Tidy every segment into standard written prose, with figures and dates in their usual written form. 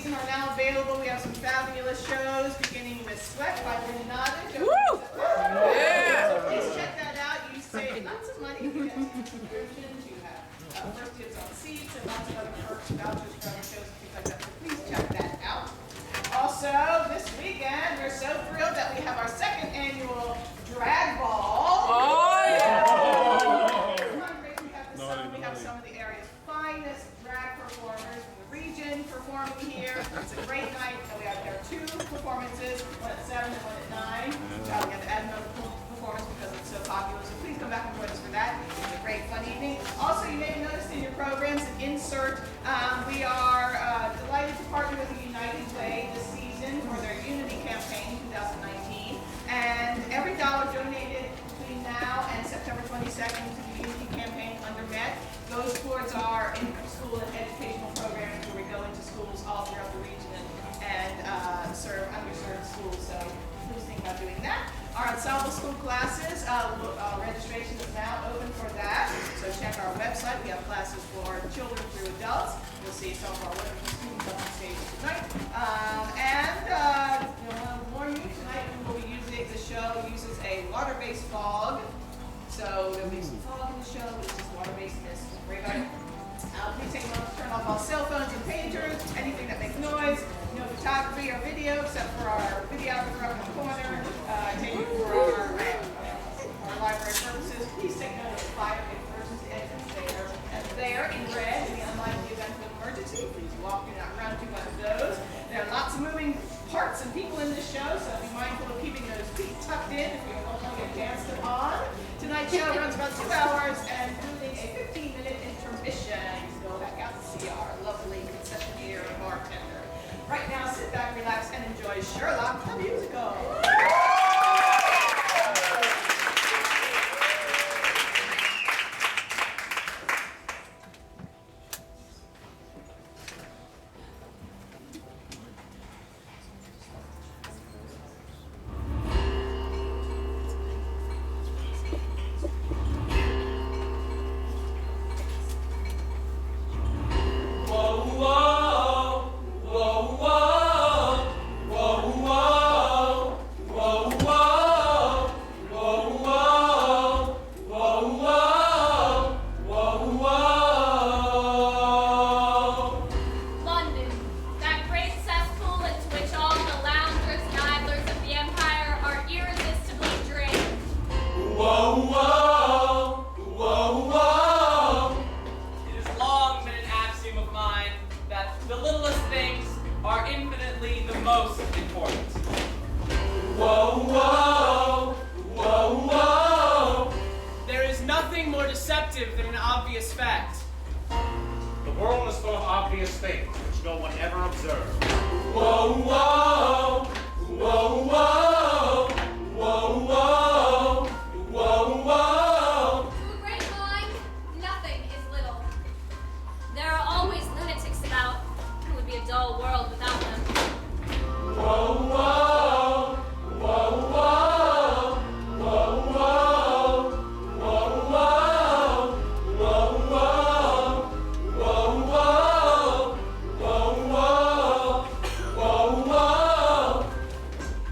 Watson are now available. We have some fabulous shows, beginning with Sweat by Originaly. Woo! Yeah! So please check that out. You save lots of money. You get subscriptions. You have first dibs on seats and lots of other perks, vouchers for other shows and things like that. So please check that out. Also, this weekend, we're so thrilled that we have our second annual Drag Ball. Oh, yeah! We have some of the area's finest drag performers from the region performing here. It's a great night. There are two performances, one at 7 and one at 9. We have to add another performance because it's so popular. So please come back and join us for that. It's a great, fun evening. Also, you may have noticed in your programs an insert. We are delighted to partner with the United Way this season for their Unity campaign 2019. And every dollar donated between now and September 22nd to the Unity campaign under MET goes towards our in-school and educational programs where we go into schools all throughout the region and serve underserved schools. So please think about doing that. Our Ensemble school classes, registration is now open for that. So check our website. We have classes for children through adults. You'll see some of our wonderful students up on stage tonight. I want to warn you, tonight we will be using, the show uses a water-based fog. So there'll be some fog in the show, but it's just water-based mist. Don't worry about it. Please take a moment to turn off all cell phones and pagers, anything that makes noise. No photography or video, except for our videographer up in the corner, taking for our library purposes. Please take note of the fire emergency exits there in red in the unlikely event of an emergency. Please walk in that round to one of those. There are lots of moving parts and people in this show, so be mindful of keeping those feet tucked in if you're going to get danced upon. Tonight's show runs about 2 hours and including a 15-minute intermission. You can go back out to see our lovely concessionaire and bartender. Right now, sit back, relax, and enjoy Sherlock the musical.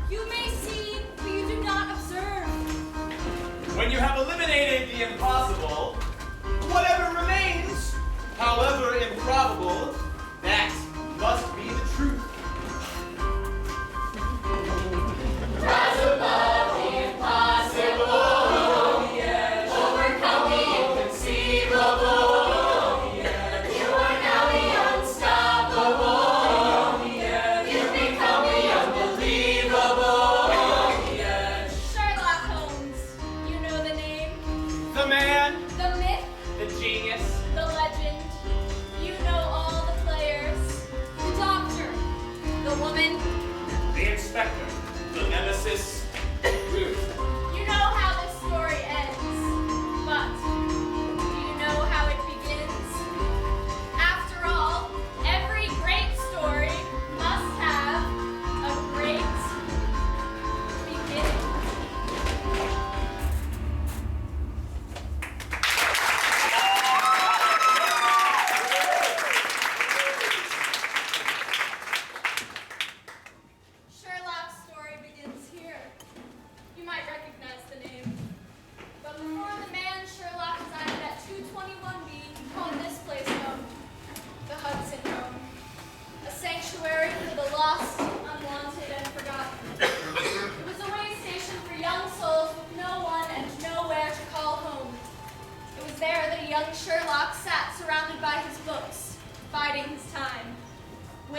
You may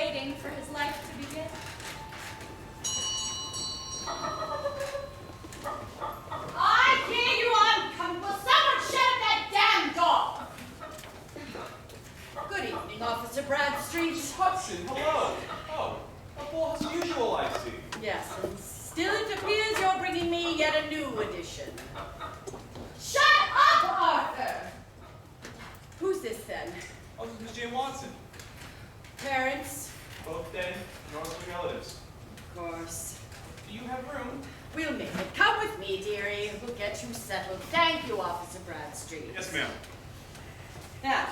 waiting for his life to begin. I hear you, I'm coming. Will someone shut that damn door? Good evening, Officer Bradstreet. Miss Hudson, hello. Oh, a ball as usual, I see. Yes, and still it appears you're bringing me yet a new addition. Shut up, Arthur! Who's this, then? Oh, this is Miss Jane Watson. Parents? Both dead, Northern relatives. Of course. Do you have room? We'll make it. Come with me, dearie. We'll get you settled. Thank you, Officer Bradstreet. Yes, ma'am. Now,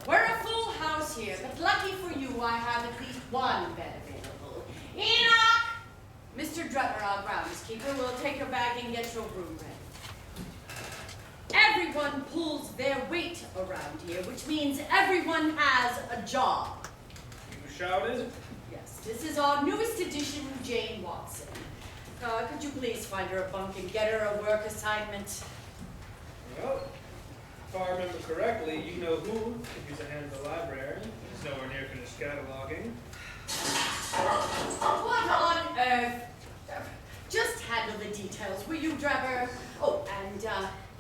we're a full house here, but lucky for you, I have at least one bed available. Enoch! Mr. Drutter, our groundskeeper, will take your bag and get your room ready. Everyone pulls their weight around here, which means everyone has a job. You shouted? Yes, this is our newest addition, Jane Watson. Could you please find her a bunk and get her a work assignment? Well, if I remember correctly, you know who could use a hand in the library. It's nowhere near finished cataloging. What on earth? Just handle the details, will you, Drebber? Oh, and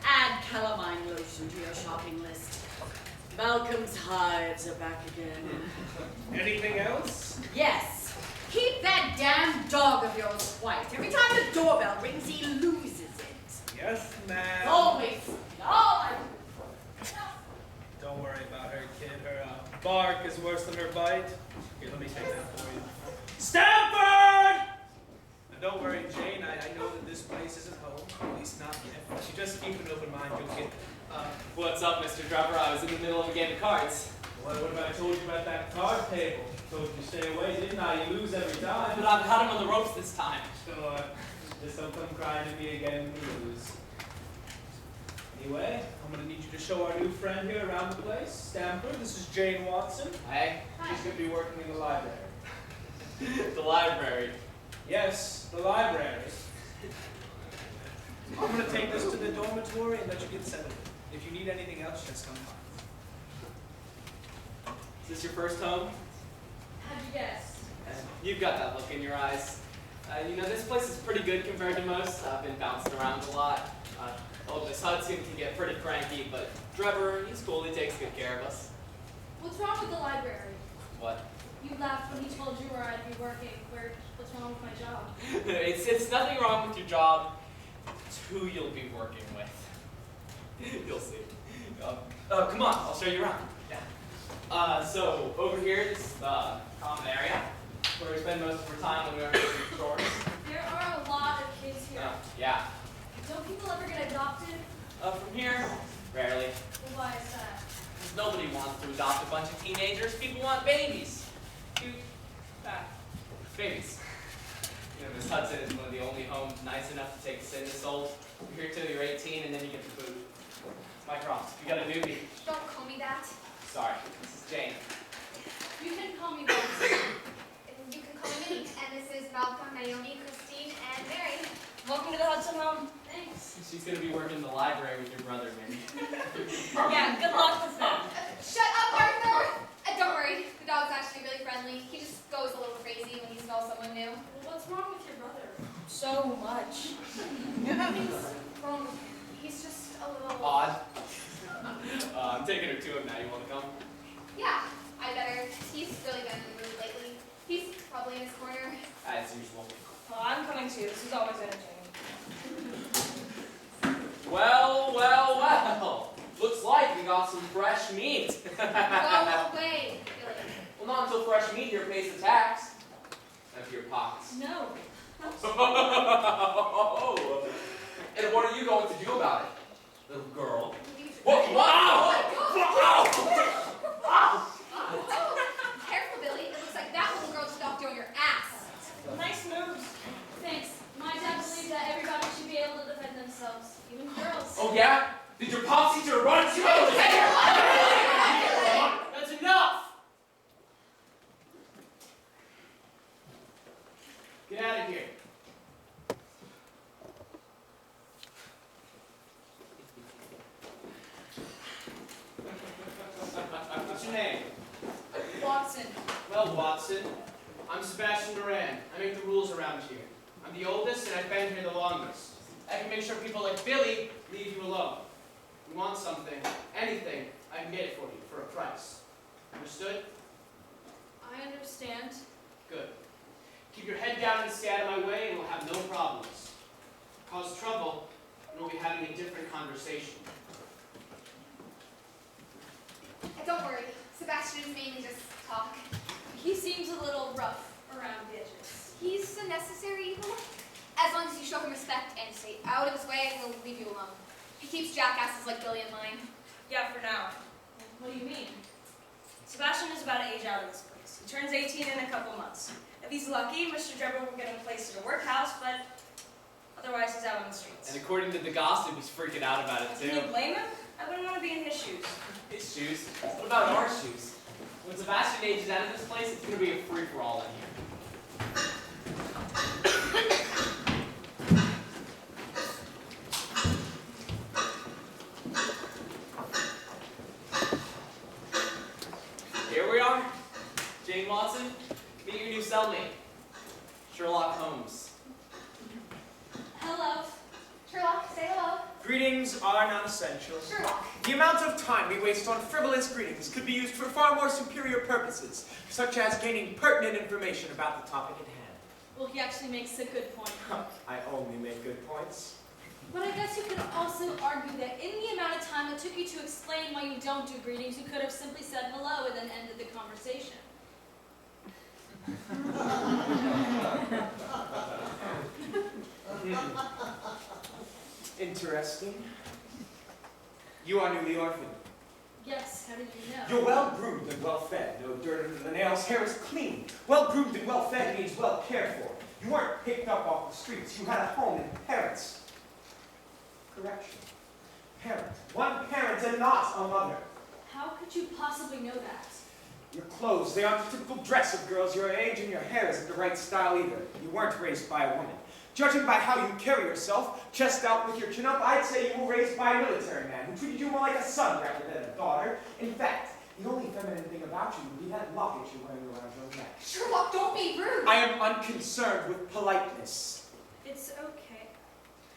add calamine lotion to your shopping list. Malcolm's hives are back again. Anything else? Yes. Keep that damn dog of yours quiet. Every time the doorbell rings, he loses it. Yes, ma'am. Always. All I do. Don't worry about her, kid. Her bark is worse than her bite. Here, let me take that for you. Stanford! And don't worry, Jane. I know that this place isn't home. At least not yet. If you just keep an open mind, you'll get... What's up, Mr. Dropper? I was in the middle of a game of cards. What if I told you about that card table? Told you to stay away, didn't I? You lose every time. But I've had him on the ropes this time. So, just don't come crying to me again when you lose. Anyway, I'm going to need you to show our new friend here around the place. Stanford, this is Jane Watson. Hey? She's going to be working in the library. The library. Yes, the library. I'm going to take this to the dormitory and let you get settled. If you need anything else, just come by. Is this your first home? How'd you guess? You've got that look in your eyes. You know, this place is pretty good compared to most. I've been bounced around a lot. Old Miss Hudson can get pretty cranky, but Drebber, he's cool. He takes good care of us. What's wrong with the library? What? You laughed when he told you where I'd be working. What's wrong with my job? It's nothing wrong with your job. It's who you'll be working with. You'll see. Come on, I'll show you around. Yeah. So over here, this is the common area where we spend most of our time when we aren't doing chores. There are a lot of kids here. Yeah. Don't people ever get adopted? From here, rarely. Well, why is that? Because nobody wants to adopt a bunch of teenagers. People want babies. Cute, fat babies. You know, Miss Hudson is one of the only homes nice enough to take us in this old. You're here till you're 18 and then you get the boot. It's my cross. You got a newbie. Don't call me that. Sorry, this is Jane. You can call me Bones. You can call me Minnie. And this is Malcolm, Naomi, Christine, and Mary. Welcome to the Hudson Home. Thanks. She's going to be working in the library with your brother, Minnie. Yeah, good luck with that. Shut up, Arthur! Don't worry, the dog's actually really friendly. He just goes a little crazy when he smells someone new. Well, what's wrong with your brother? So much. He's wrong. He's just a little... Odd. I'm taking her to him now. You want to come? Yeah, I better. He's really been in the mood lately. He's probably in his corner. As usual. Well, I'm coming too. This is always entertaining. Well, well, well. Looks like we got some fresh meat. Go away, Billy. Well, not until fresh meat here pays the tax. Empty your pockets. No. And what are you going to do about it, little girl? What? Wow! Careful, Billy. It looks like that little girl just knocked you on your ass. Nice moves. Thanks. My dad believed that everybody should be able to defend themselves, even girls. Oh yeah? Did your pops teach you to run? That's enough! Get out of here. What's your name? Watson. Well, Watson. I'm Sebastian Moran. I make the rules around here. I'm the oldest, and I've been here the longest. I can make sure people like Billy leave you alone. If you want something, anything, I can get it for you for a price. Understood? I understand. Good. Keep your head down and stay out of my way, and we'll have no problems. Cause trouble, and we'll be having a different conversation. Don't worry, Sebastian is mainly just talk. He seems a little rough around the edges. He's a necessary evil. As long as you show him respect and stay out of his way, he'll leave you alone. He keeps jackasses like Billy in line. Yeah, for now. What do you mean? Sebastian is about to age out of this place. He turns 18 in a couple months. If he's lucky, Mr. Drebber will get him placed in a workhouse, but otherwise he's out on the streets. And according to the gossip, he's freaking out about it too. Can you blame him? I wouldn't want to be in his shoes. His shoes? What about our shoes? When Sebastian ages out of this place, it's going to be a free-for-all in here. Here we are. Jane Watson, meet your new cellmate, Sherlock Holmes. Hello. Sherlock, say hello. Greetings are non-essential. Sherlock. The amount of time we waste on frivolous greetings could be used for far more superior purposes, such as gaining pertinent information about the topic at hand. Well, he actually makes a good point. I only make good points. But I guess you could also argue that in the amount of time it took you to explain why you don't do greetings, you could have simply said hello and then ended the conversation. Interesting. You are newly orphaned. Yes, how did you know? You're well-groomed and well-fed. No dirt under the nails. Hair is clean. Well-groomed and well-fed means well cared for. You weren't picked up off the streets. You had a home and parents. Correction. Parent. One parent and not a mother. How could you possibly know that? Your clothes, they aren't the typical dress of girls your age, and your hair isn't the right style either. You weren't raised by a woman. Judging by how you carry yourself, chest out with your chin up, I'd say you were raised by a military man who treated you more like a son rather than a daughter. In fact, the only feminine thing about you would be that locket you're wearing around your neck. Sherlock, don't be rude. I am unconcerned with politeness. It's okay.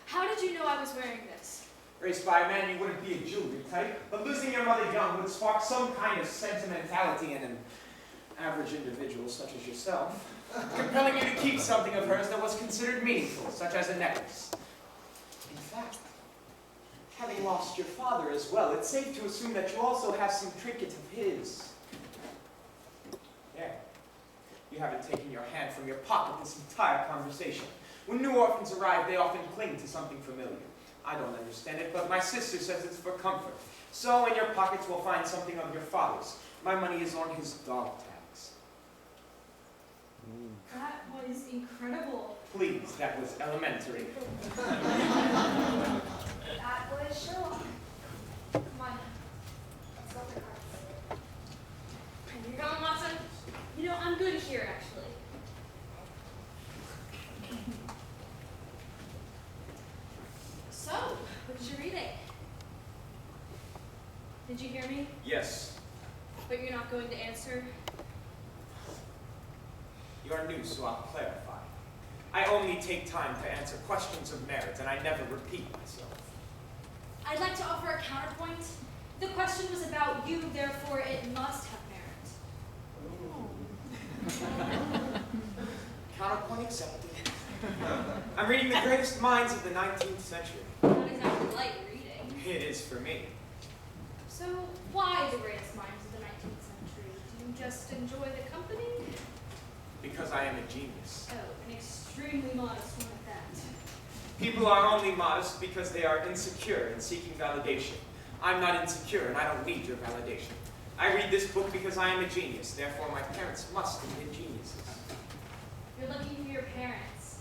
How did you know I was wearing this? Raised by a man, you wouldn't be a jewelry type, but losing your mother young would spark some kind of sentimentality in an average individual such as yourself, compelling you to keep something of hers that was considered meaningful, such as a necklace. In fact, having lost your father as well, it's safe to assume that you also have some trinket of his. There. You haven't taken your hand from your pocket this entire conversation. When new orphans arrive, they often cling to something familiar. I don't understand it, but my sister says it's for comfort. So in your pockets we'll find something of your father's. My money is on his dog tags. That was incredible. Please, that was elementary. That was Sherlock. Come on. Let's go for cards. And you're going, Watson? You know, I'm good here, actually. So, what did you reading? Did you hear me? Yes, But you're not going to answer? you are new, so I'll clarify. I only take time to answer questions of merit, and I never repeat myself. I'd like to offer a counterpoint. The question was about you, therefore it must have merit. Counterpoint accepted. I'm reading the greatest minds of the 19th century. Not exactly light reading. It is for me. So, why the greatest minds of the 19th century? Do you just enjoy the company? Because I am a genius. Oh, an extremely modest one at that. People are only modest because they are insecure and seeking validation. I'm not insecure, and I don't need your validation. I read this book because I am a genius. Therefore, my parents must have been geniuses. You're looking for your parents.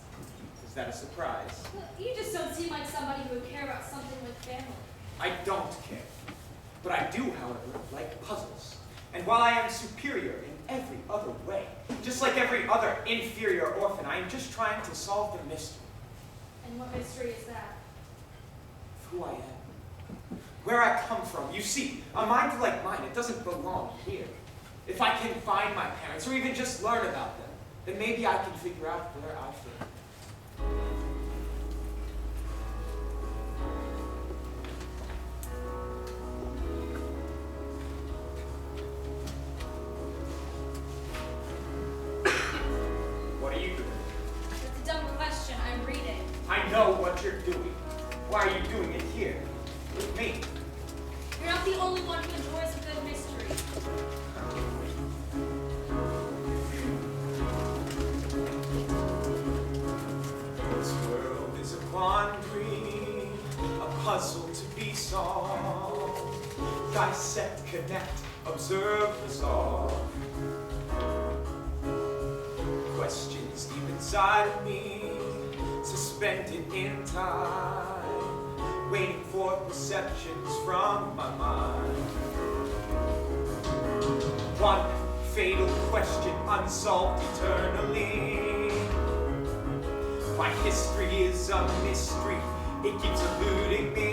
Is that a surprise? Well, you just don't seem like somebody who would care about something like family. I don't care. But I do, however, like puzzles. And while I am superior in every other way, just like every other inferior orphan, I am just trying to solve the mystery. And what mystery is that? Of who I am. Where I come from. You see, a mind like mine, it doesn't belong here. If I can find my parents, or even just learn about them, then maybe I can figure out where I fit. What are you doing? That's a dumb question. I'm reading. I know what you're doing. Why are you doing it here? With me? You're not the only one who enjoys a good mystery. This world is a quandary, a puzzle to be solved. Dissect, connect, observe, resolve. Questions deep inside of me, suspended in time, waiting for perceptions from my mind. One fatal question unsolved eternally. My history is a mystery, it keeps eluding me.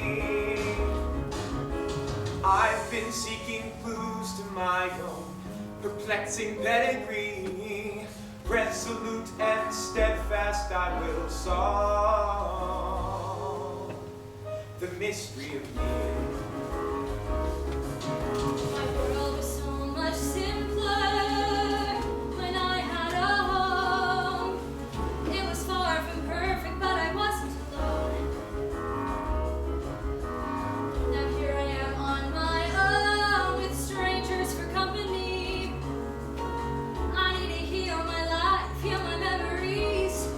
I've been seeking clues to my own perplexing pedigree. Resolute and steadfast I will solve the mystery of me. My world was so much simpler when I had a home. It was far from perfect, but I wasn't alone. Now here I am on my own with strangers for company. I need to heal my life, heal my memories.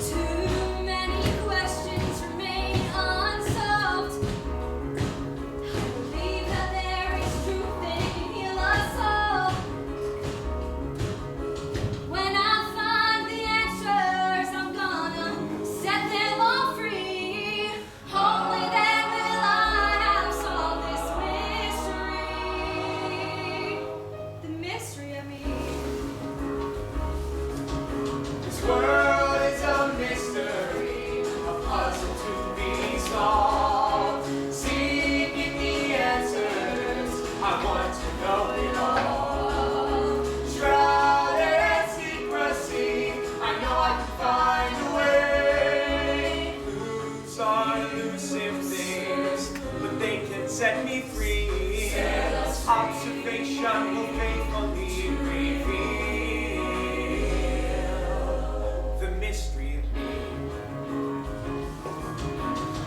Too many questions remain unsolved. I believe that there is truth that it can heal us all. When I find the answers, I'm gonna set them all free. Only then will I have solved this mystery. The mystery of me. This world is a mystery, a puzzle to be solved. Seeking the answers, I want to know it all. Shrouded in secrecy, I know I can find a way. Clues are elusive things, but they can set me free. Observation will faithfully reveal the mystery of me.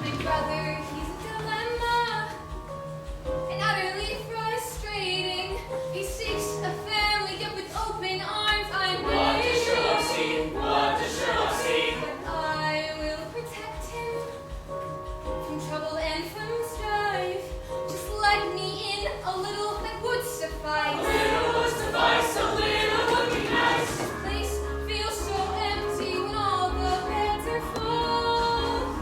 Big brother, he's a dilemma, and utterly frustrating. He seeks a family, yet with open arms I'm What does Sherlock waiting. see? What does Sherlock see? But I will protect him from trouble and from strife. Just let me in a little, that would suffice. A little would suffice, a little would be nice. This place feels so empty when all the beds are full.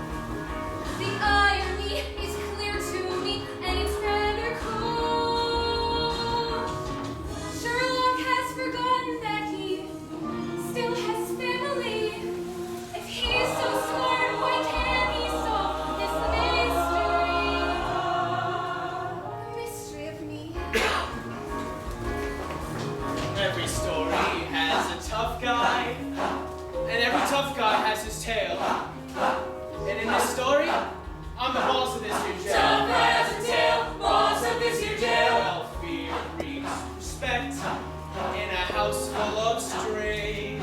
The irony is clear to me, and it's rather cool. Sherlock has forgotten that he still has family. If he is so smart, why can't he solve this mystery? The mystery of me. Every story has a tough guy, and every tough guy has his tale. And in this story, I'm the boss of this here jail. Tough guy has a tail, boss of this here jail. Well, fear breeds respect in a house full of strays.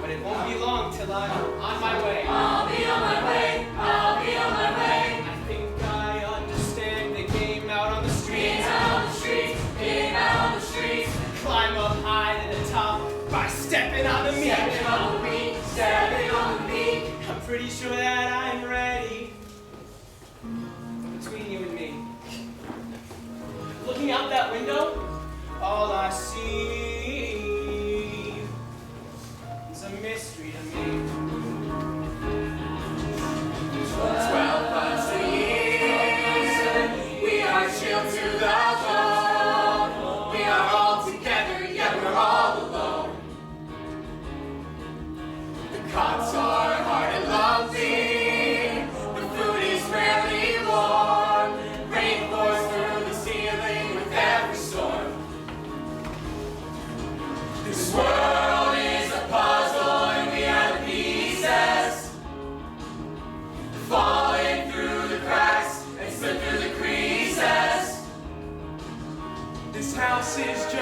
But it won't be long till I'm on my way. I'll be on my way, I'll be on my way. I think I understand the game out on the streets. Game out on the streets, game out on the streets. Climb up high to the top by stepping on the meat. Stepping on the meat, stepping on the meat. I'm pretty sure that I'm ready. Between you and me, looking out that window, all I see is a mystery to me. 12 months a year, we are chilled to the bone. We are all together, yet we're all alone. The cots are hard and lovely. The food is rarely warm. Rain pours through the ceiling.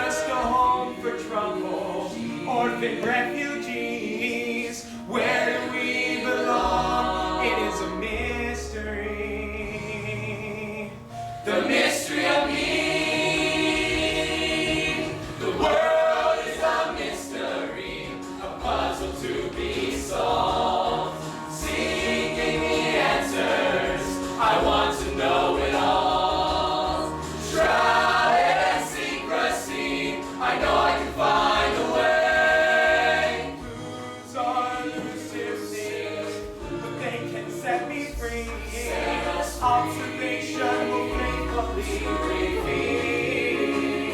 just a home for trouble, orphan refugees. Where do we belong? It is a mystery. The mystery of me. The world is a mystery, a puzzle to be solved. Seeking the answers, I want to know it all. Shrouded in secrecy, I know I can find a way. Clues are elusive things, but they can set me free. Observation will faithfully reveal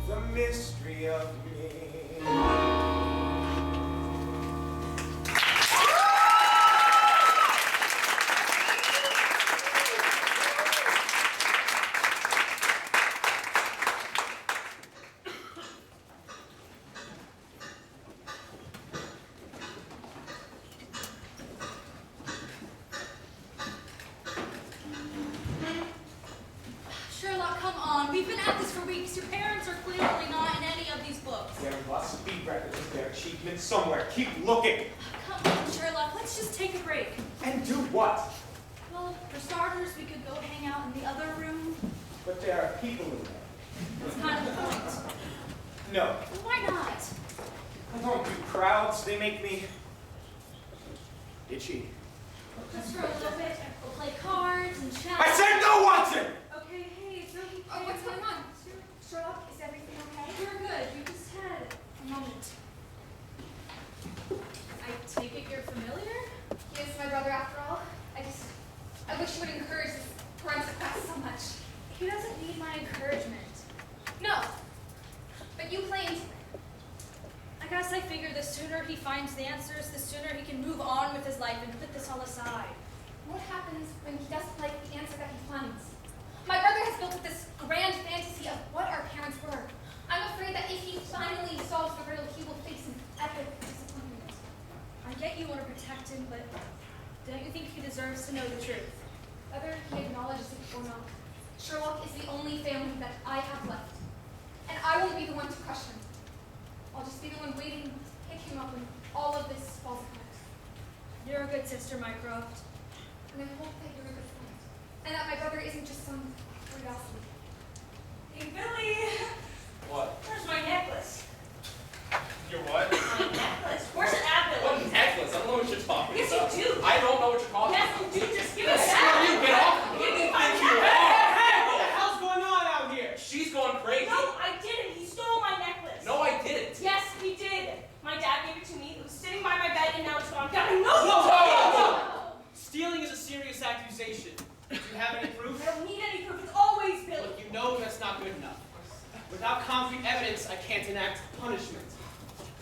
the mystery of me. Sherlock, come on. We've been at this for weeks. Your parents are clearly not in any of these books. There must be records of their achievements somewhere. Keep looking. Come on, Sherlock. Let's just take a break. And do what? Well, for starters, we could go hang out in the other room. But there are people in there. That's kind of the point. No, Well, why not? I don't do crowds. They make me itchy. Just for a little bit, we'll play cards and chat. I said no, Watson! Okay, hey, it's okay. Oh, what's going on? Sherlock, is everything okay? We're good. We just had a moment. I take it you're familiar? He is my brother after all. I wish you would encourage this forensic class so much. He doesn't need my encouragement. No, but you claimed. I guess I figure the sooner he finds the answers, the sooner he can move on with his life and put this all aside. What happens when he doesn't like the answer that he finds? My brother has built up this grand fantasy of what our parents were. I'm afraid that if he finally solves the riddle, he will face an epic disappointment. I get you want to protect him, but don't you think he deserves to know the truth? Whether he acknowledges it or not, Sherlock is the only family that I have left. And I won't be the one to crush him. I'll just be the one waiting to pick him up when all of this falls apart. You're a good sister, Mycroft. And I hope that you're a good friend. And that my brother isn't just some curiosity. Hey, Billy! What? Where's my necklace? Your what? My necklace. Where's it at, Billy? What necklace? I don't know what you're talking Yes, about. you do. I don't know what you're talking Yes, about. you do. Just give it Screw back. you, get off me. Give me my You necklace. are. Hey, what the hell's going on out here? She's going crazy. No, I didn't. He stole my necklace. No, I didn't. Yes, he did. My dad gave it to me. It was sitting by my bed, and now it's gone. God, I know. Whoa. Stealing is a serious accusation. Do you have any proof? I don't need any proof. It's always Billy. Look, you know that's not good enough. Without concrete evidence, I can't enact punishment.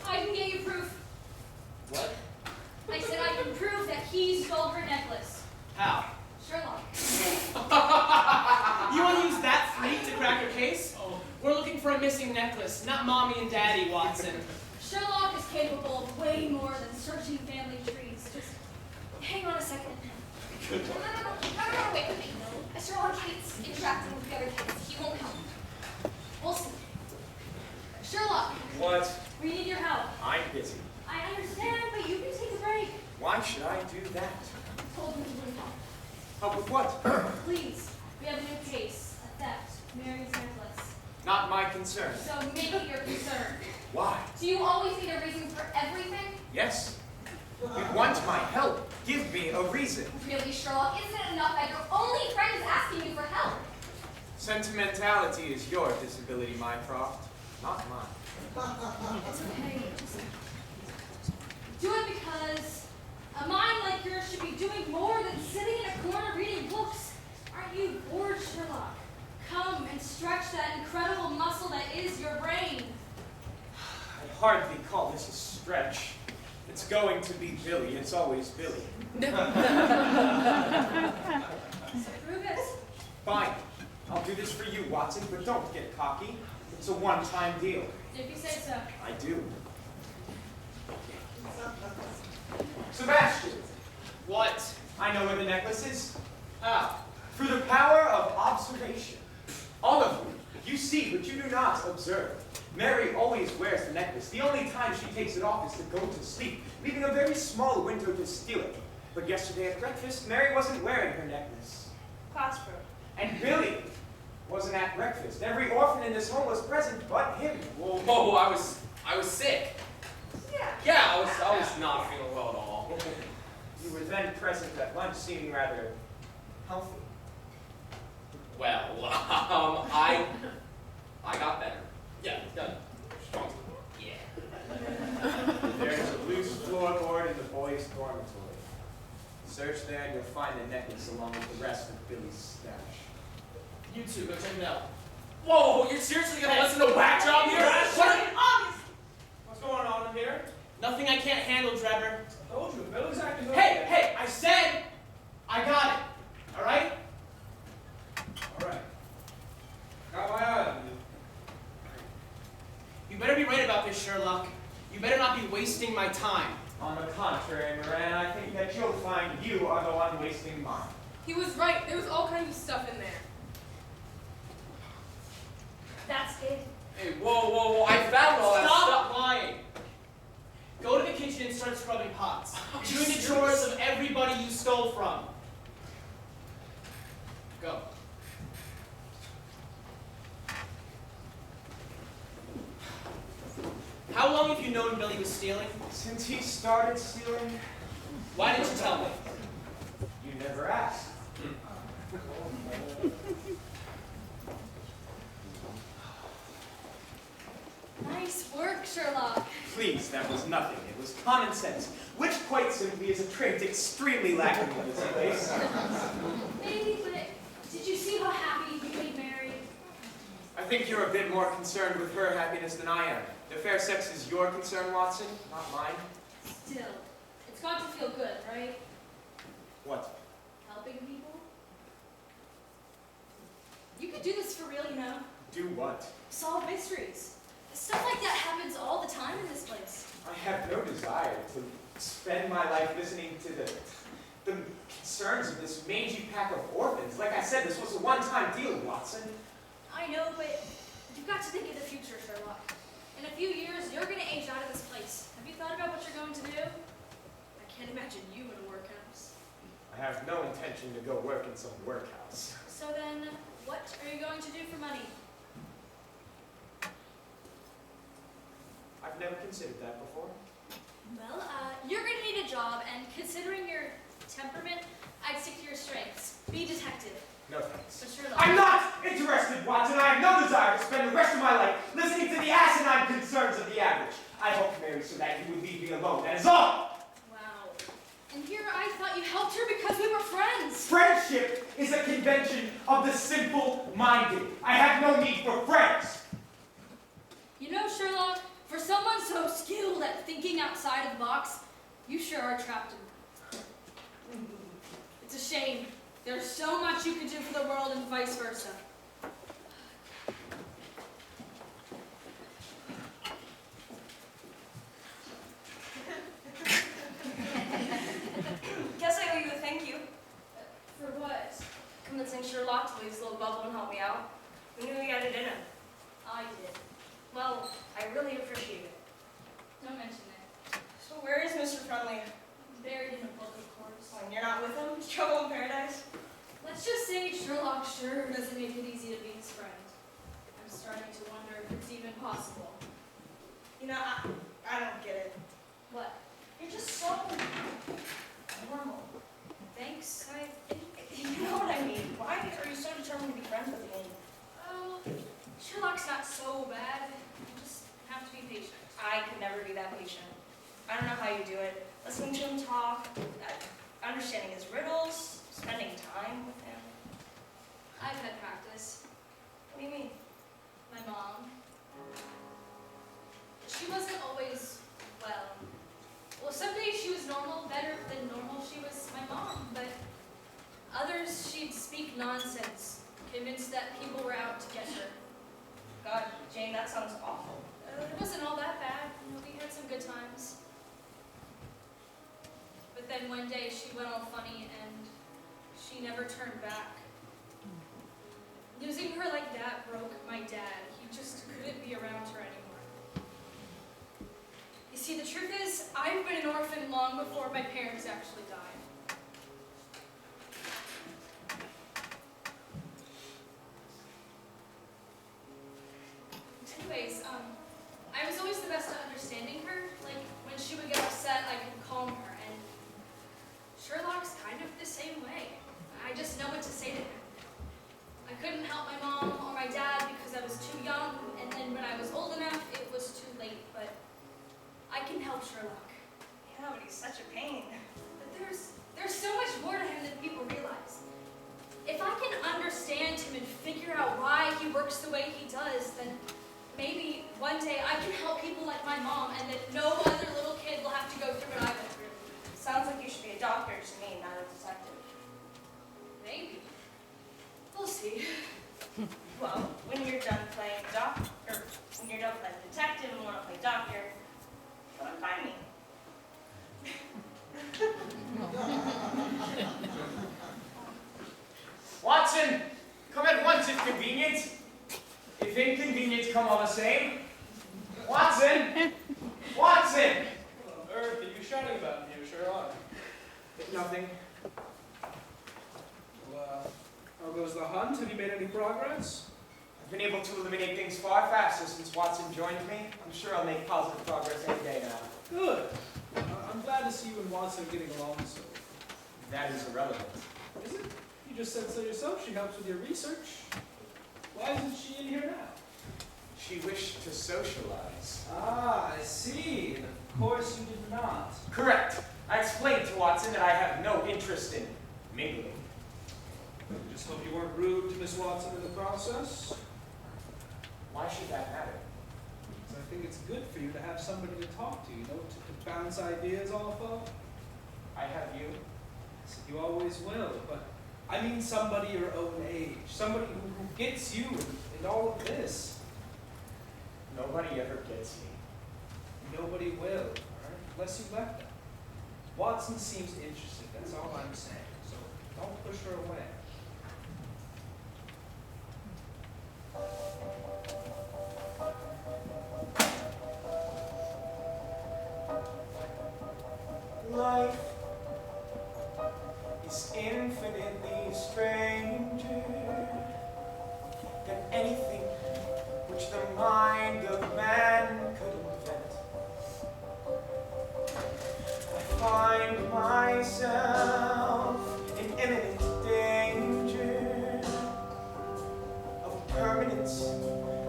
I can get you proof. What? I said I can prove that he stole her necklace. How? Sherlock. You want to use that fleet to crack your case? We're looking for a missing necklace, not Mommy and Daddy, Watson. Sherlock is capable of way more than searching family trees. Just hang on a second. No, wait with me. Sherlock hates interacting with the other kids. He won't help. We'll see. Sherlock, What? We need your help. I'm busy. I understand, but you can take a break. Why should I do that? I told him he wouldn't help. Help with what? Please, we have a new case, a theft, Mary's necklace. Not my concern. So make it your concern. Why? Do you always need a reason for everything? Yes. You want my help. Give me a reason. Really, Sherlock, isn't it enough that your only friend is asking you for help? Sentimentality is your disability, Mycroft, not mine. It's okay. Just do it because a mind like yours should be doing more than sitting in a corner reading books. Aren't you bored, Sherlock? Come and stretch that incredible muscle that is your brain. I'd hardly call this a stretch. It's going to be Billy. It's always Billy. So prove it. Fine. I'll do this for you, Watson, but don't get cocky. It's a one-time deal. If you say so. I do. Sebastian! What? I know where the necklace is. How? Through the power of observation. All of you, You see, but you do not observe. Mary always wears the necklace. The only time she takes it off is to go to sleep, leaving a very small window to steal it. But yesterday at breakfast, Mary wasn't wearing her necklace. Prosper. And Billy wasn't at breakfast. Every orphan in this home was present but him. Whoa, I was sick. Yeah, I was not feeling well at all. You were then present at lunch, seeming rather healthy. Well, I got better. Yeah, done. Strong. Yeah. There's a loose floorboard in the boys' dormitory. Search there and you'll find the necklace along with the rest of Billy's stash. You two, go check it out. Whoa, you're seriously gonna listen to whack job here? What's going on in here? Nothing I can't handle, Trevor. I told you, Billy's acting up. Hey, I said I got it. All right? All right. Got my eye on you. You better be right about this, Sherlock. You better not be wasting my time. On the contrary, Moran, I think that you'll find you are the one wasting mine. He was right. There was all kinds of stuff in there. That's it. Hey, whoa, I found all that stuff. Stop lying. Go to the kitchen and start scrubbing pots. Doing the chores of everybody you stole from. Go. How long have you known Billy was stealing? Since he started stealing, Why didn't you tell me? you never asked. Nice work, Sherlock. Please, that was nothing. It was common sense, which quite simply is a trait extremely lacking in this place. Maybe, but did you see how happy he made Mary? I think you're a bit more concerned with her happiness than I am. The fair sex is your concern, Watson, not mine. Still, it's got to feel good, right? What? Helping people? You could do this for real, you know. Do what? Solve mysteries. Stuff like that happens all the time in this place. I have no desire to spend my life listening to the concerns of this mangy pack of orphans. Like I said, this was a one-time deal, Watson. I know, but you've got to think of the future, Sherlock. In a few years, you're going to age out of this place. Have you thought about what you're going to do? I can't imagine you in a workhouse. I have no intention to go work in some workhouse. So then, what are you going to do for money? I've never considered that before. Well, you're going to need a job, and considering your temperament, I'd stick to your strengths. Be detective. No thanks. But Sherlock... I'm not interested, Watson. I have no desire to spend the rest of my life listening to the asinine concerns of the average. I hope, Mary, so that you would leave me alone. That is all! Wow. And here I thought you helped her because we were friends. Friendship is a convention of the simple-minded. I have no need for friends. You know, Sherlock, for someone so skilled at thinking outside of the box, you sure are trapped in. It's a shame. There's so much you could do for the world and vice versa. Guess I owe you a thank you. For what? Convincing Sherlock to leave his little bubble and help me out. We knew we had it in him. I did. Well, I really appreciate it. Don't mention it. So where is Mr. Friendly? Buried in a book, of course. When you're not with him? Trouble in paradise? Let's just say Sherlock sure doesn't make it easy to be his friend. I'm starting to wonder if it's even possible. You know, I don't get it. What? You're just so normal. Thanks. I think, you know what I mean. Why are you so determined to be friends with me? Oh, Sherlock's not so bad. You just have to be patient. I could never be that patient. I don't know how you do it. Listening to him talk, understanding his riddles, spending time with him. I've had practice. What do you mean? My mom. She wasn't always, well, some days she was normal, better than normal. She was my mom, but others she'd speak nonsense, convinced that people were out to get her. God, Jane, that sounds awful. It wasn't all that bad. You know, we had some good times. But then one day she went all funny and she never turned back. Losing her like that broke my dad. He just couldn't be around her anymore. You see, the truth is, I've been an orphan long before my parents actually died. Anyways, I was always the best at understanding her. Like, when she would get upset, I could calm her, and Sherlock's kind of the same way. I just know what to say to him. I couldn't help my mom or my dad because I was too young, and then when I was old enough, it was too late, but I can help Sherlock. Yeah, but he's such a pain. But there's so much more to him than people realize. If I can understand him and figure out why he works the way he does, then maybe one day I can help people like my mom, and that no other little kid will have to go through what I went through. Sounds like you should be a doctor to me, not a detective. Maybe. We'll see. Well, when you're done playing when you're done playing detective and want to play doctor, come and find me. Watson, come at once if convenient. If inconvenient, come all the same. Watson! Watson! What on earth are you shouting about here, Sherlock? Nothing. Well, how goes the hunt? Have you made any progress? I've been able to eliminate things far faster since Watson joined me. I'm sure I'll make positive progress any day now. Good. I'm glad to see you and Watson getting along so. That is irrelevant. Is it? You just said so yourself. She helps with your research. Why isn't she in here now? She wished to socialize. Ah, I see. And of course you did not. Correct. I explained to Watson that I have no interest in mingling. I just hope you weren't rude to Miss Watson in the process. Why should that matter? Because I think it's good for you to have somebody to talk to, you know, to bounce ideas off of. I have you. You always will, but I mean somebody your own age. Somebody who gets you in all of this. Nobody ever gets me. Nobody will, all right? Unless you let them. Watson seems interested, that's all I'm saying. So don't push her away. Life is infinitely stranger than anything which the mind of man could invent. I find myself in imminent danger of permanence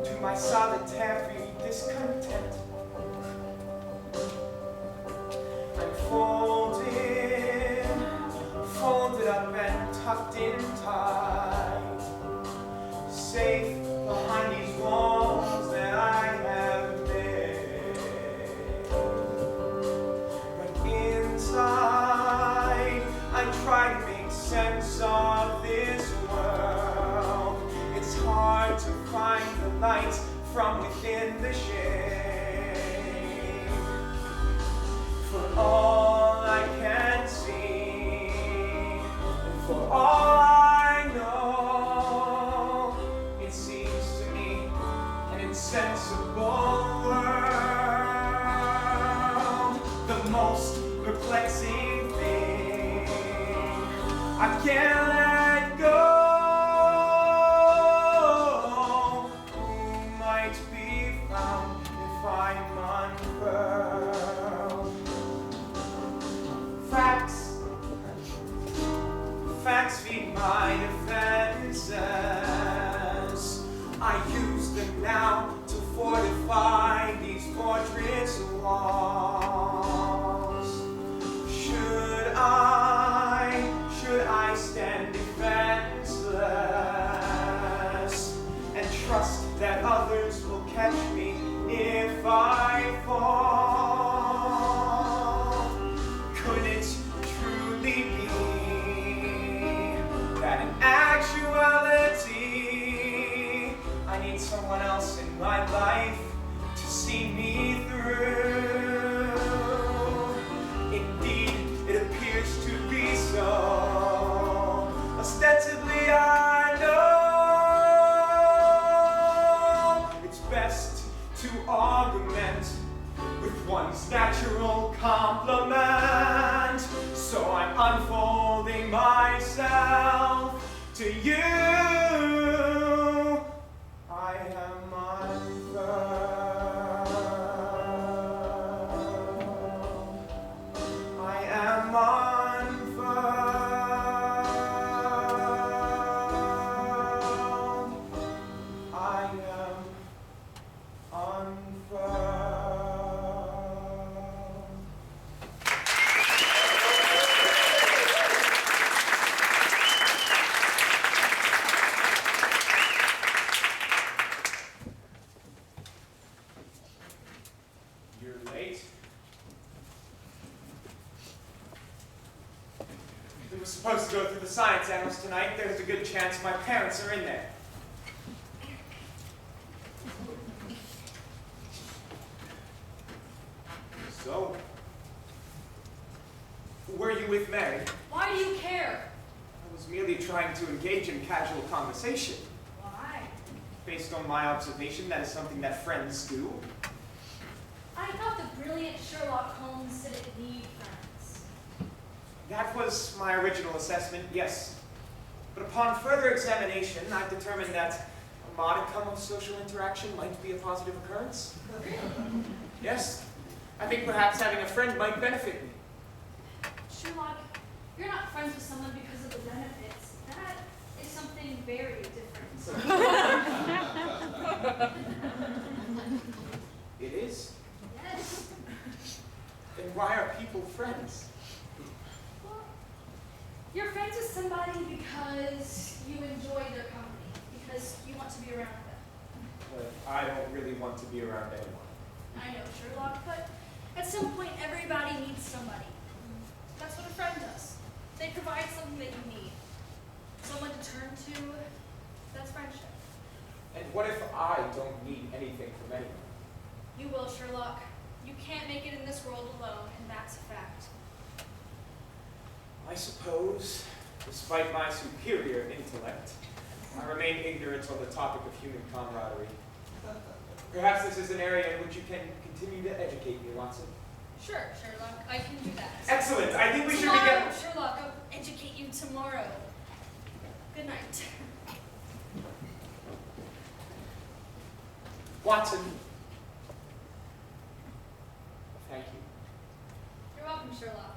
to my solitary discontent. I'm folded up and tucked in tight, safe behind these walls that I have made. But inside, I try to make sense of this world. It's hard to find the light from within the shade. For all I can see, and for all I know, it seems to me an insensible world. The most perplexing thing I can't let go. Who might be found if I'm unfurled? Facts feed my defenses. I use them now to fortify these fortress walls. Should I stand defenseless and trust that others will catch me if I fall? Could it truly be that in actuality I need someone else in my life to see me through? Indeed, it appears to be so. Ostensibly I know to augment with one's natural complement. So I'm unfolding myself to you. I am unfurled. I am unfurled. I am unfurled. You're late. We were supposed to go through the science annals tonight. There's a good chance my parents are in there. So, were you with Mary? Why do you care? I was merely trying to engage in casual conversation. Why? Based on my observation, that is something that friends do. I thought the brilliant Sherlock Holmes didn't need friends. That was my original assessment, yes. But upon further examination, I determined that a modicum of social interaction might be a positive occurrence. Yes, I think perhaps having a friend might benefit me. Sherlock, you're not friends with someone because of the benefits. That is something very different. It is? Yes. Then why are people friends? Well, you're friends with somebody because you enjoy their company, because you want to be around them. But I don't really want to be around anyone. I know, Sherlock, but at some point everybody needs somebody. That's what a friend does. They provide something that you need. Someone to turn to. That's friendship. And what if I don't need anything from anyone? You will, Sherlock. You can't make it in this world alone, and that's a fact. I suppose, despite my superior intellect, I remain ignorant on the topic of human camaraderie. Perhaps this is an area in which you can continue to educate me, Watson. Sure, Sherlock, I can do that. Excellent. I think we should Tomorrow, begin. Sherlock, I'll educate you tomorrow. Good night. Watson. Thank you. You're welcome, Sherlock.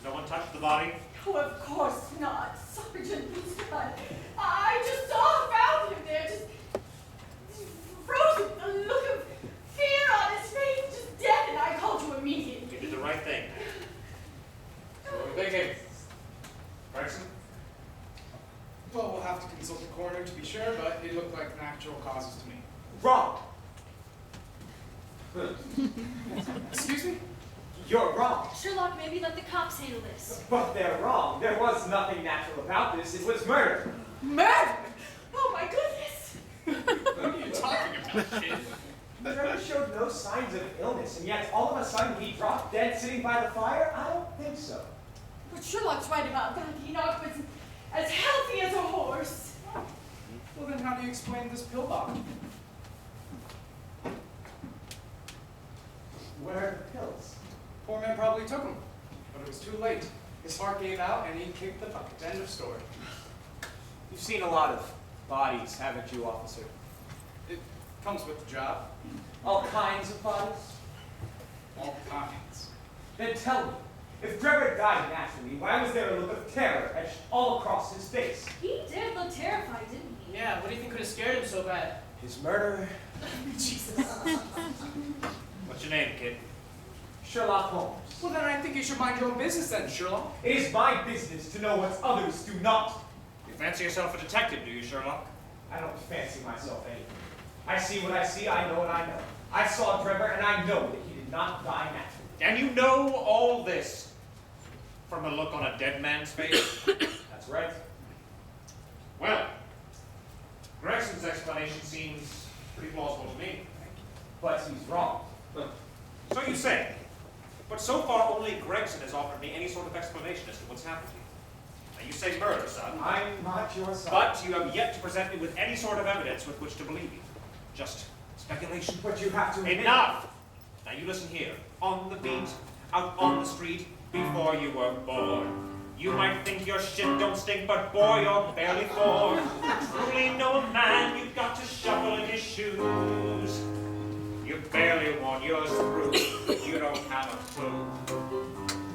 No one touched the body? Oh, of course not, Sergeant Buscott. I just found him there, just frozen, a look of fear on his face, just dead, and I called you immediately. You did the right thing. So what are we thinking? Gregson? Well, we'll have to consult the coroner to be sure, but it looked like natural causes to me. Wrong. Excuse me? You're wrong. Sherlock, maybe let the cops handle this. But they're wrong. There was nothing natural about this. It was murder. Murder! Oh my goodness! What are you talking about, kid? Trevor showed no signs of illness, and yet all of a sudden he dropped dead sitting by the fire? I don't think so. But Sherlock's right about that. Enoch was as healthy as a horse. Well, then how do you explain this pill bottle? Where are the pills? Poor man probably took them, but it was too late. His heart gave out and he kicked the bucket. End of story. You've seen a lot of bodies, haven't you, officer? It comes with the job. All kinds of bodies? All kinds. Then tell me, if Trevor died naturally, why was there a look of terror etched all across his face? He did look terrified, didn't he? Yeah, what do you think could have scared him so bad? His murder. Jesus. Sherlock Holmes. Well, then I think you should mind your own business then, Sherlock. It is my business to know what others do not. You fancy yourself a detective, do you, Sherlock? I don't fancy myself anything. I see what I see, I know what I know. I saw Trevor, and I know that he did not die naturally. And you know all this from the look on a dead man's face? That's right. Well, Gregson's explanation seems pretty plausible to me. But he's wrong. So you say. But so far, only Gregson has offered me any sort of explanation as to what's happened to you. Now, you say murder, son. I'm not your son. But you have yet to present me with any sort of evidence with which to believe you. Just speculation. But you have to admit. Enough! Now you listen here. On the beat, out on the street, before you were born. You might think your shit don't stink, but boy, you're barely formed. Truly know a man, you've got to shuffle in his shoes. You barely worn yours through. You don't have a clue.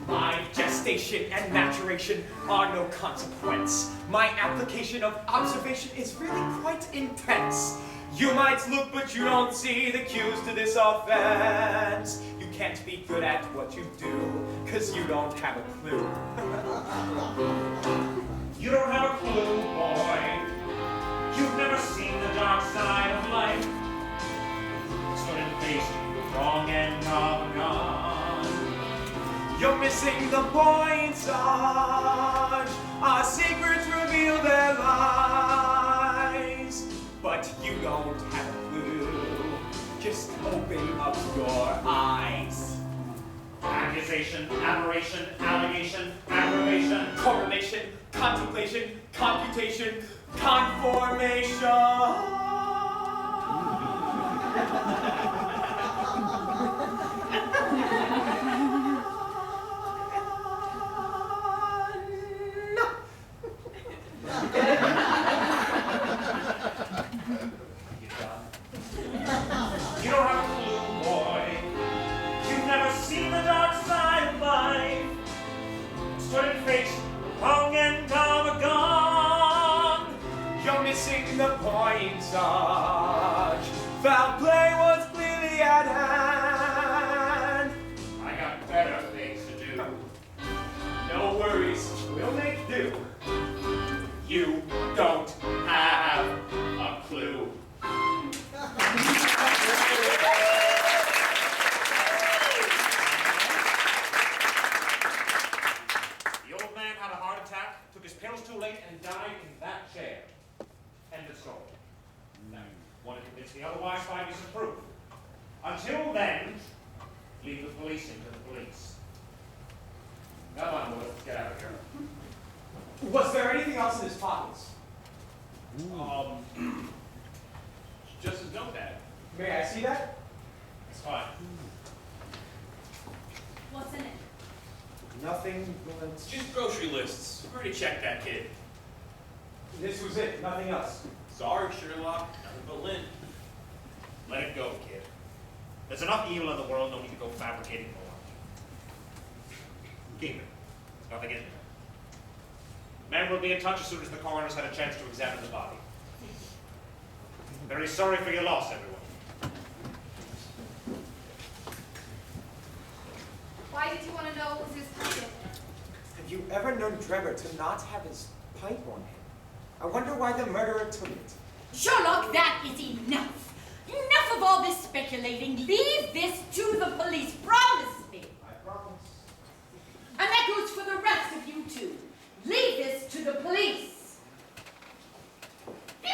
My gestation and maturation are no consequence. My application of observation is really quite intense. You might look, but you don't see the cues to this offense. You can't be good at what you do, cause you don't have a clue. You don't have a clue, boy. You've never seen the dark side of life. Stood and faced wrong and gone. You're missing the point, Sarge. Our secrets reveal their lies. But you don't have a clue. Just open up your eyes. Accusation, aberration, allegation, aggravation, Correlation, contemplation, computation, conformation. You don't have a clue, boy. You've never seen the dark side of life. Stood and faced wrong and gone. You're missing the point, Sarge. Foul play was clearly at hand. I got better things to do. No worries, we'll make do. You don't have a clue. The old man had a heart attack, took his pills too late, and died in that chair. End of story. Now, you want to convince me otherwise, find me some proof. Until then, leave the policing to the police. Come on, boys, let's get out of here. Was there anything else in his pockets? Just his notepad. May I see that? It's fine. What's in it? Nothing but... Just grocery lists. I've already checked that kid. This was it, nothing else. Sorry, Sherlock. Nothing but lint. Let it go, kid. There's enough evil in the world, no need to go fabricating more. Keep it. There's nothing in there. Men will be in touch as soon as the coroner's had a chance to examine the body. Very sorry for your loss, everyone. Why did you want to know what was his pocket? Have you ever known Trevor to not have his pipe on him? I wonder why the murderer took it. Sherlock, that is enough. Enough of all this speculating. Leave this to the police. Promise me. I promise. And that goes for the rest of you too. Leave this to the police. We're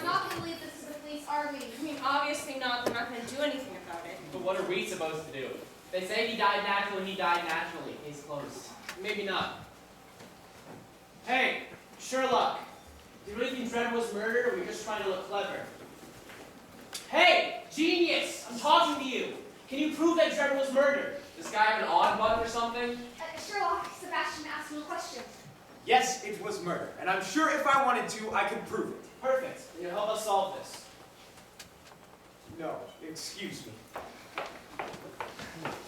not going to leave this to the police, are we? I mean, obviously not. They're not going to do anything about it. But what are we supposed to do? They say he died naturally, he died naturally. Case closed. Maybe not. Hey, Sherlock. Do you really think Trevor was murdered, or were you just trying to look clever? Hey, genius! I'm talking to you. Can you prove that Trevor was murdered? This guy have an odd button or something? Sherlock, Sebastian asked you a question. Yes, it was murder, and I'm sure if I wanted to, I could prove it. Perfect. Then you'll help us solve this. No, excuse me.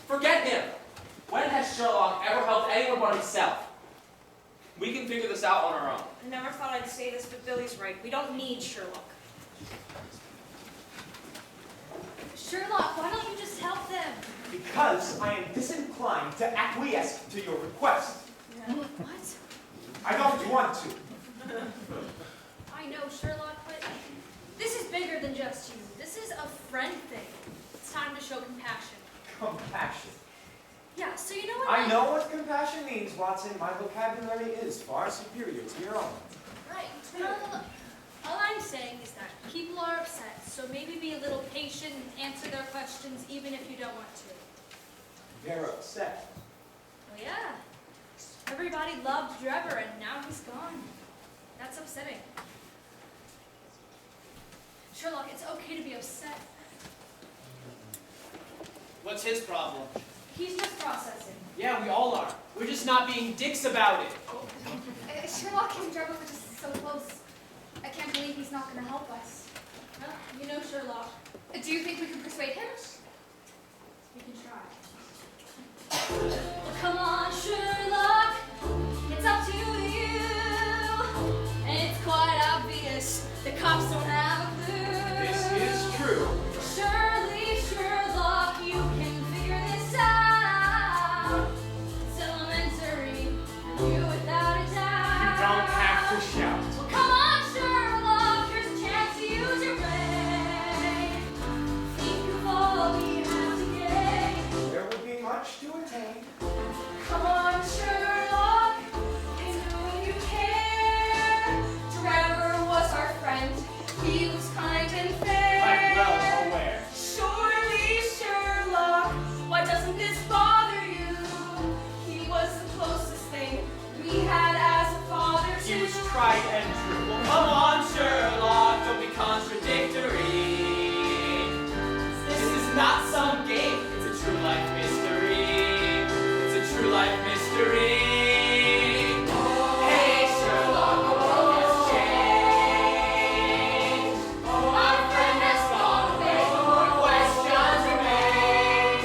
Forget him. When has Sherlock ever helped anyone but himself? We can figure this out on our own. I never thought I'd say this, but Billy's right. We don't need Sherlock. Sherlock Because I am disinclined to acquiesce to your request. What? I don't want to. I know, Sherlock, but this is bigger than just you. This is a friend thing. It's time to show compassion. Compassion. Yeah, so you know what? I know what compassion means, Watson. My vocabulary is far superior to your own. Right. Well, all I'm saying is that people are upset, so maybe be a little patient and answer their questions even if you don't want to. They're upset. Well, yeah. Everybody loved Trevor, and now he's gone. That's upsetting. Sherlock, it's okay to be upset. What's his problem? He's just processing. Yeah, we all are. We're just not being dicks about it. Sherlock and Trevor were just so close. I can't believe he's not going to help us. Well, you know Sherlock. Do you think we can persuade him? We can try. Come on, Sherlock, it's up to you. And it's quite obvious the cops don't have a clue. This is true. Surely, Sherlock, you can figure this out. It's elementary, you without a doubt. You don't have to shout. Well, come on, Sherlock, here's a chance to use your brain. Think of all we have to gain. There would be much to attain. Come on, Sherlock, and do you care? Trevor was our friend, he was kind and fair. I'm well aware. Surely, Sherlock, why doesn't this bother you? He was the closest thing we had as a father to. He was tried and true. Well, come on, Sherlock, don't be contradictory. This is not some game, it's a true life mystery. It's a true life mystery. Hey, Sherlock, the world has changed. Our friend has gone away, more questions remain.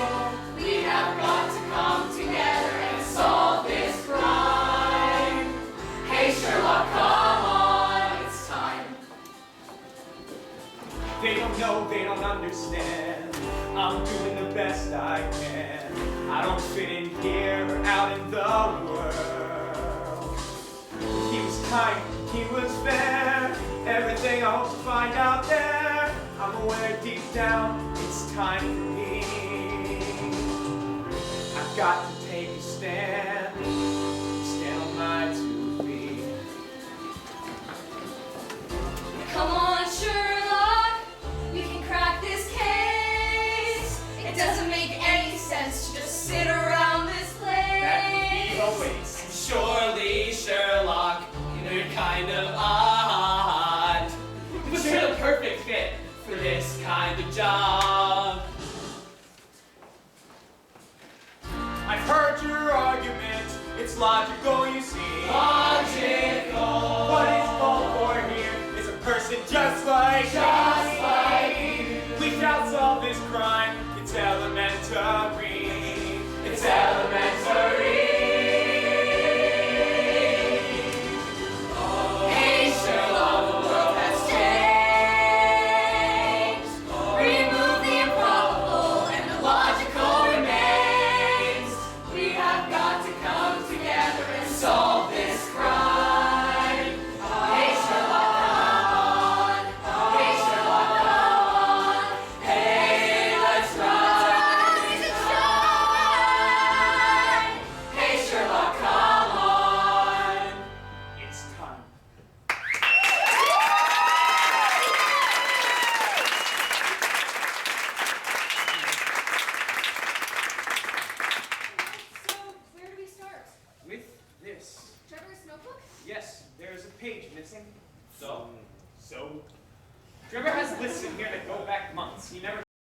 We have got to come together and solve this crime. Hey, Sherlock, come on, it's time. They don't know, they don't understand. I'm doing the best I can. I don't fit in here or out in the world. He was kind, he was fair. Everything I hope to find out there. I'm aware deep down it's time for me. I've got to take a stand. Stand on my 2 feet. Come on, Sherlock, we can crack this case. It doesn't make any sense to just sit around this place. That would be a waste. Surely, Sherlock, you're kind of odd. But you're the perfect fit for this kind of job. I've heard your argument. It's logical, you see. Logical. What is called for here is a person just like you. We shall solve this crime. It's elementary. It's elementary. Hey, Sherlock, the world has changed. Remove the improbable and the logical remains. We have got to come together and solve this crime. Hey, Sherlock, come on. Hey, Sherlock, come on. Hey, let's rise and shine. Hey, Sherlock, come on. It's time. So, where do we start? With this. Trevor's notebook? Yes, there's a page missing. So? Trevor has lists in here that go back months. He never